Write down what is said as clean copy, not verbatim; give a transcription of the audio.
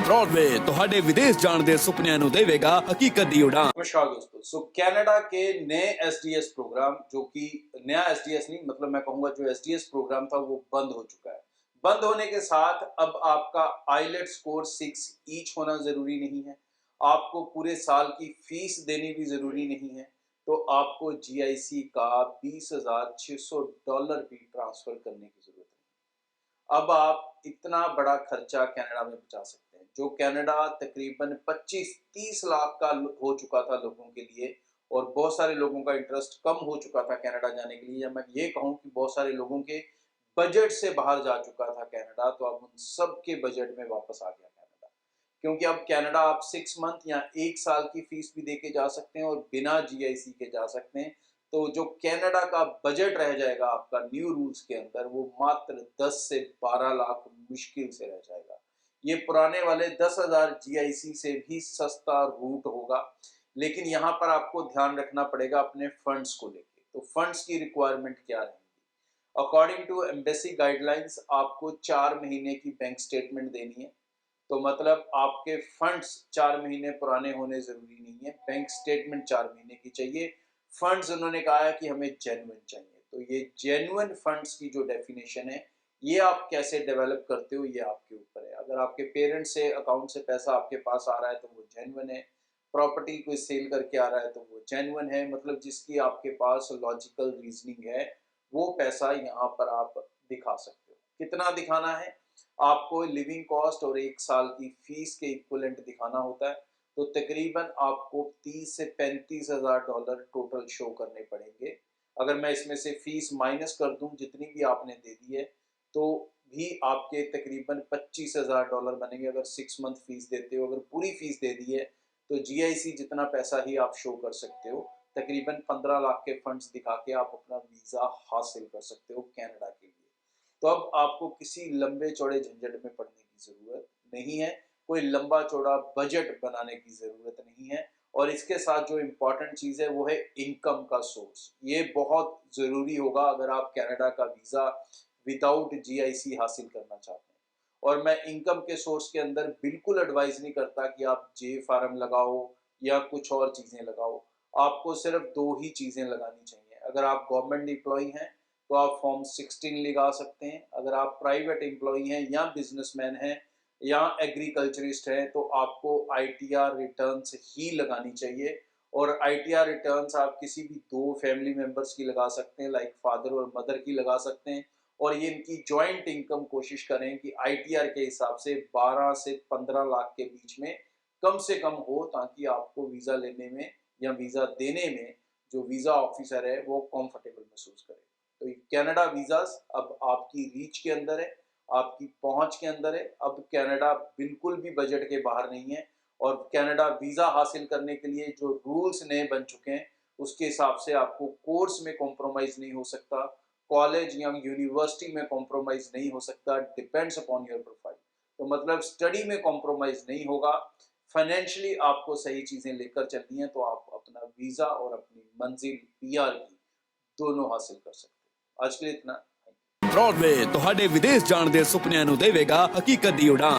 Broadway ਤੁਹਾਡੇ ਵਿਦੇਸ਼ ਜਾਣ ਦੇ ਸੁਪਨਿਆਂ ਨੂੰ ਦੇਵੇਗਾ ਹਕੀਕਤ ਦੀ ਉਡਾਨ। नमस्कार दोस्तों। कनाडा के नए एसडीएस प्रोग्राम, जो कि नया एसडीएस नहीं, मतलब मैं कहूंगा जो एसडीएस प्रोग्राम था वो बंद हो चुका है। बंद होने के साथ अब आपका आईलेट स्कोर 6 ईच होना जरूरी नहीं है, आपको पूरे साल की फीस देनी भी जरूरी नहीं है, तो आपको जीआईसी का $20,600 भी ट्रांसफर करने की जरूरत नहीं। अब आप इतना बड़ा खर्चा कनाडा में बचा सकते हैं, जो कनाडा तकरीबन 25-30 लाख का हो चुका था लोगों के लिए, और बहुत सारे लोगों का इंटरेस्ट कम हो चुका था कनाडा जाने के लिए, या मैं ये कहूँ कि बहुत सारे लोगों के बजट से बाहर जा चुका था कनाडा, तो अब उन सब के बजट में वापस आ गया कनाडा। क्योंकि अब कनाडा आप 6 मंथ या 1 साल की फीस भी दे के जा सकते हैं और बिना जीआईसी के जा सकते हैं। तो जो कनाडा का बजट रह जाएगा आपका न्यू रूल्स के अंदर, वो मात्र 10 से 12 लाख मुश्किल से रह जाएगा। ये पुराने वाले 10,000 जीआईसी से भी सस्ता रूट होगा, लेकिन यहाँ पर आपको ध्यान रखना पड़ेगा अपने फंड्स को लेके। तो फंड्स की रिक्वायरमेंट क्या रहेगी? अकॉर्डिंग टू एम्बेसी गाइडलाइंस आपको 4 महीने की बैंक स्टेटमेंट देनी है। तो मतलब आपके फंड्स 4 महीने पुराने होने जरूरी नहीं है, बैंक स्टेटमेंट 4 महीने की चाहिए। फंड्स उन्होंने कहा है कि हमें जेन्युइन चाहिए। तो ये जेन्युइन फंड्स की जो डेफिनेशन है, ये आप कैसे डेवलप करते हो ये आपके ऊपर है। अगर आपके पेरेंट्स से अकाउंट से पैसा आपके पास आ रहा है तो वो जेन्युइन है। प्रॉपर्टी कोई सेल करके आ रहा है तो वो जेन्युइन है, मतलब जिसकी आपके पास लॉजिकल रीजनिंग है, वो पैसा यहाँ पर आप दिखा सकते हो। कितना दिखाना है? आपको लिविंग कॉस्ट और 1 साल की फीस के इक्विवेलेंट दिखाना होता है। तो तकरीबन आपको 30 से 35 हजार डॉलर टोटल शो करने पड़ेंगे। अगर मैं इसमें से फीस माइनस कर दूं जितनी भी आपने दे दी है, तो भी आपके तकरीबन $25,000 बनेंगे। अगर 6 मंथ फीस देते हो, अगर पूरी फीस दे दी है, तो जीआईसी जितना पैसा ही आप शो कर सकते हो। तकरीबन 15 लाख के फंड्स दिखा के आप अपना वीजा हासिल कर सकते हो कनाडा के लिए। तो अब आपको किसी लंबे चौड़े झंझट में पड़ने की जरूरत नहीं है, कोई लंबा चौड़ा बजट बनाने की जरूरत नहीं है। और इसके साथ जो इम्पोर्टेंट चीज है वो है इनकम का सोर्स। ये बहुत जरूरी होगा अगर आप कनाडा का वीजा विदाउट जीआईसी हासिल करना चाहते हैं। और मैं इनकम के सोर्स के अंदर बिल्कुल एडवाइस नहीं करता कि आप जे फार्म लगाओ या कुछ और चीजें लगाओ। आपको सिर्फ 2 ही चीजें लगानी चाहिए। अगर आप गवर्नमेंट एम्प्लॉई हैं तो आप फॉर्म 16 लगा सकते हैं। अगर आप प्राइवेट एम्प्लॉई हैं या बिजनेसमैन हैं या एग्रीकल्चरिस्ट है, तो आपको आईटीआर रिटर्न्स ही लगानी चाहिए। और आईटीआर रिटर्न्स आप किसी भी 2 फैमिली मेंबर्स की लगा सकते हैं, लाइक फादर और मदर की लगा सकते हैं। और ये इनकी जॉइंट इनकम कोशिश करें कि आईटीआर के हिसाब से 12 से 15 लाख के बीच में कम से कम हो, ताकि आपको वीजा लेने में या वीजा देने में जो वीजा ऑफिसर है वो कंफर्टेबल महसूस करे। तो कनाडा वीजास अब आपकी रीच के अंदर है, आपकी पहुंच के अंदर है। अब कनाडा बिल्कुल भी बजट के बाहर नहीं है। और कनाडा वीजा हासिल करने के लिए जो रूल्स नए बन चुके हैं, उसके हिसाब से आपको कोर्स में कॉम्प्रोमाइज नहीं हो सकता, कॉलेज या यूनिवर्सिटी में कॉम्प्रोमाइज नहीं हो सकता, डिपेंड्स अपॉन योर प्रोफाइल। तो मतलब स्टडी में कॉम्प्रोमाइज नहीं होगा। फाइनेंशियली आपको सही चीजें लेकर चलनी है, तो आप अपना वीजा और अपनी मंजिल पीआर की दोनों हासिल कर सकते हो। आज के लिए इतना। ब्रॉडवे ਤੁਹਾਡੇ ਵਿਦੇਸ਼ ਜਾਣ ਦੇ ਸੁਪਨਿਆਂ ਨੂੰ ਦੇਵੇਗਾ ਹਕੀਕਤ ਦੀ ਉਡਾਨ।